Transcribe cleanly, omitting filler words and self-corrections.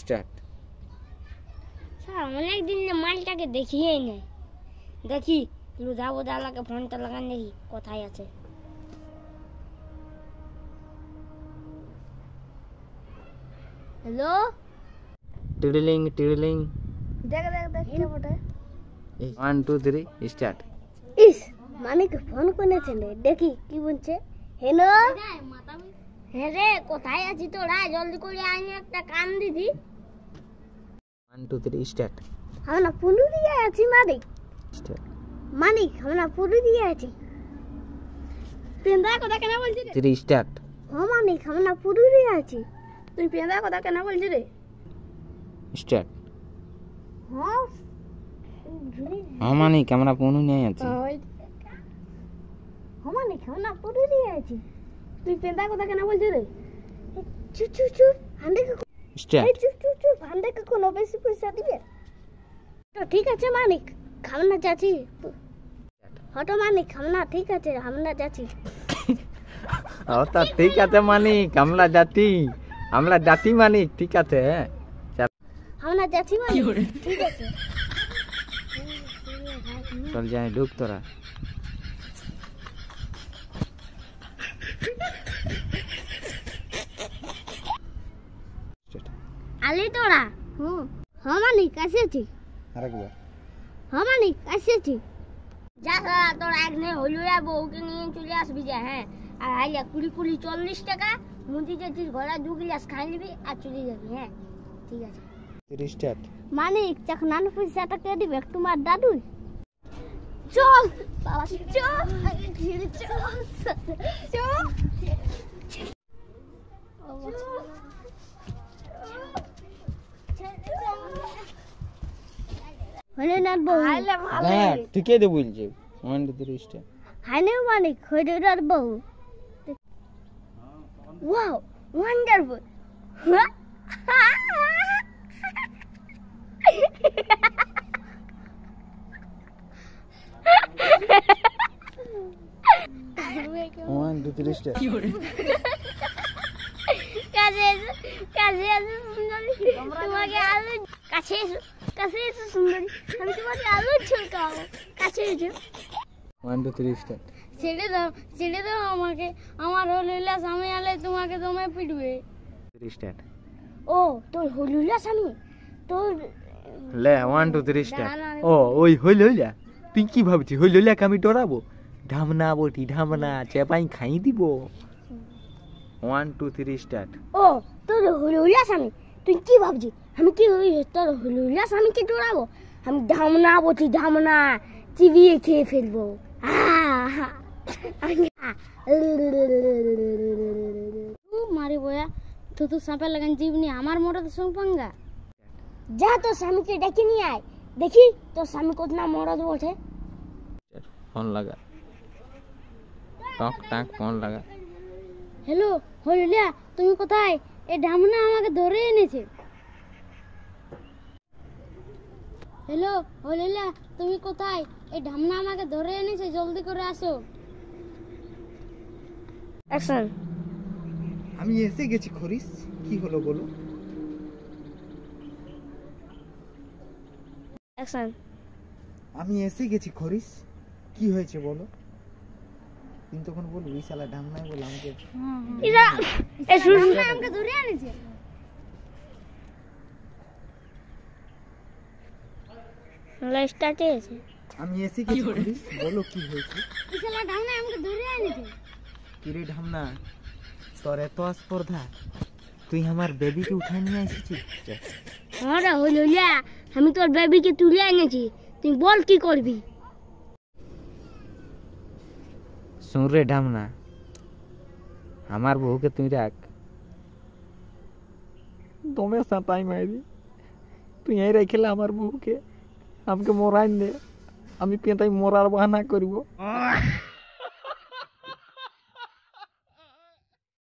Start. Sir অনেকদিন মালটাকে দেখিয়েই নাই। দেখি লুধাবো দালাকে ফোনটা লাগান দেখি কোথায় আছে। হ্যালো, টিড়লিং টিড়লিং। দেখ দেখ দেখ কে বটে। 1 2 3 স্টার্ট। ইস মানিক ফোন করেছিল, দেখি কি বলছে। হ্যালো, হ্যাঁ রে, কোথায় আছিস তোরা? জলদি করে আয়, একটা কাম দিদি। 1 2 3 স্টার্ট। আমরা পুরুলিয়া আছি মানিক। স্টার্ট। মানিক আমরা পুরুলিয়া আছি। পেন্দা কথা কেন বলছিস রে? 3 স্টার্ট। হ্যাঁ মানিক আমরা পুরুলিয়া আছি। তুই পেন্দা কথা কেন বলছিস রে? স্টার্ট। হ্যাঁ মানিক আমরা পুরুলিয়ায় আছি। হ্যাঁ মানিক আমরা পুরুলিয়া আছি। তুই পেন্দা কথা কেন বলছিস রে? চুপ চুপ চুপ, হান্ডেকে স্টার্ট। চুপ চুপ চুপ, হান্ডেকে কোনো বেশি পয়সা দিবে তো? ঠিক আছে মানিক, আমরা যাচ্ছি। হটো মানিক, আমরা ঠিক আছে, আমরা যাচ্ছি। তা ঠিক আছে মানিক, আমরা যাচ্ছি। আমরা যাচ্ছি মানিক, ঠিক আছে। আমরা যাচ্ছি মানিক, ঠিক আছে। চল যাই, ঢুক তোরা। আলি তোরা? হ্যাঁ মানিক আসেছি। আরেকবার। হ্যাঁ মানিক আসেছি। যা তোরা একদিন হলুয়া বউকে নিয়ে চলে আসবি যা। হ্যাঁ, আর আইয়া 20 40 টাকা মুদি যাচ্ছিস, ঘোড়া 2 গ্লাস খাই নিবি আর চলে যাবি। হ্যাঁ ঠিক আছে। 3 স্টার্ট। মানিক চাকনান পয়সাটা কে দিবে? তোমার দাদু। চল বাবা, চল চল হলে না বউ। হ্যাঁ ঠিকই তো বলছে। 1 2 3 স্টার্ট। হাইনে মানিক হলে না বউ। Wow wonderful. One, two, three, start. কাছে এসো সুন্দরী, তোমাকে আলু কাছে এসো সুন্দরী, আমি তোমাকে আলু ছুলকাবো। কাছে এসো। 1 2 3 স্টার্ট। ছেড়ে দাও আমাকে, আমার হলুলা স্বামী আলে তোমাকে তোমায় পিটবে। 3 স্টার্ট। ও তোর হলুলা স্বামী তোর। লে 1 2 3 স্টার্ট। ও ওই হইলা, তুই কি ভাবছিস হইলাকে আমি ডরাবো? ঢামনা বটি, ঢামনা চেপাই খাই দিব। 1 2 3 স্টার্ট। ও তোর হলুলা স্বামী, তুই কি ভাবছিস আমি কি তোর হলুলা স্বামীকে ডরাবো? আমি ঢামনা বটি, ঢামনা চিবিয়ে খেয়ে ফেলবো। মারি বয়া তো সাপে লাগান জীবনি আমার মোটা তো সঙ্গে। যা তোর স্বামীকে ডেকে নিয়ে আয়, দেখি তোর স্বামী কত না মরদ ওঠে। ফোন লাগা, টক টাক ফোন লাগা। হ্যালো হলুলিয়া, তুমি কোথায়? এই ঢামনা আমাকে ধরে এনেছে। হ্যালো হলুলিয়া, তুমি কোথায়? এই ঢামনা আমাকে ধরে এনেছে, জলদি করে আসো। অ্যাকশন। আমি এসে গেছি খরিস, কি হলো বলো? অ্যাকশন। আমি এসে গেছি খরিস, কি হয়েছে বলো? কিন্তু তখন বলবি এই শালা ঢামনাই বলে আমাকে। ইরা এই ঢামনা আমাকে ধরে এনেছে। লাইস্টাতে আছে। আমি এসে গেছি খরিস, বলো কি হয়েছে? এই শালা ঢামনা আমাকে ধরে এনেছে। কি রে ঢামনা, তোর এত স্পর্ধা, তুই আমার বেবিকে উঠাই নিয়ে এসেছিস? আরে হলুলিয়া, আমি তোর বেবিকে তুলে এনেছি, তুই বল কি করবি? শুন রে ঢামনা, আমার বউকে তুই রাখ, তুমি সাঁতাই মারি, তুই এই রেখেলে আমার বউকে, আমাকে মরাইন দে, আমি পেঁতাই মরার বাহানা করব।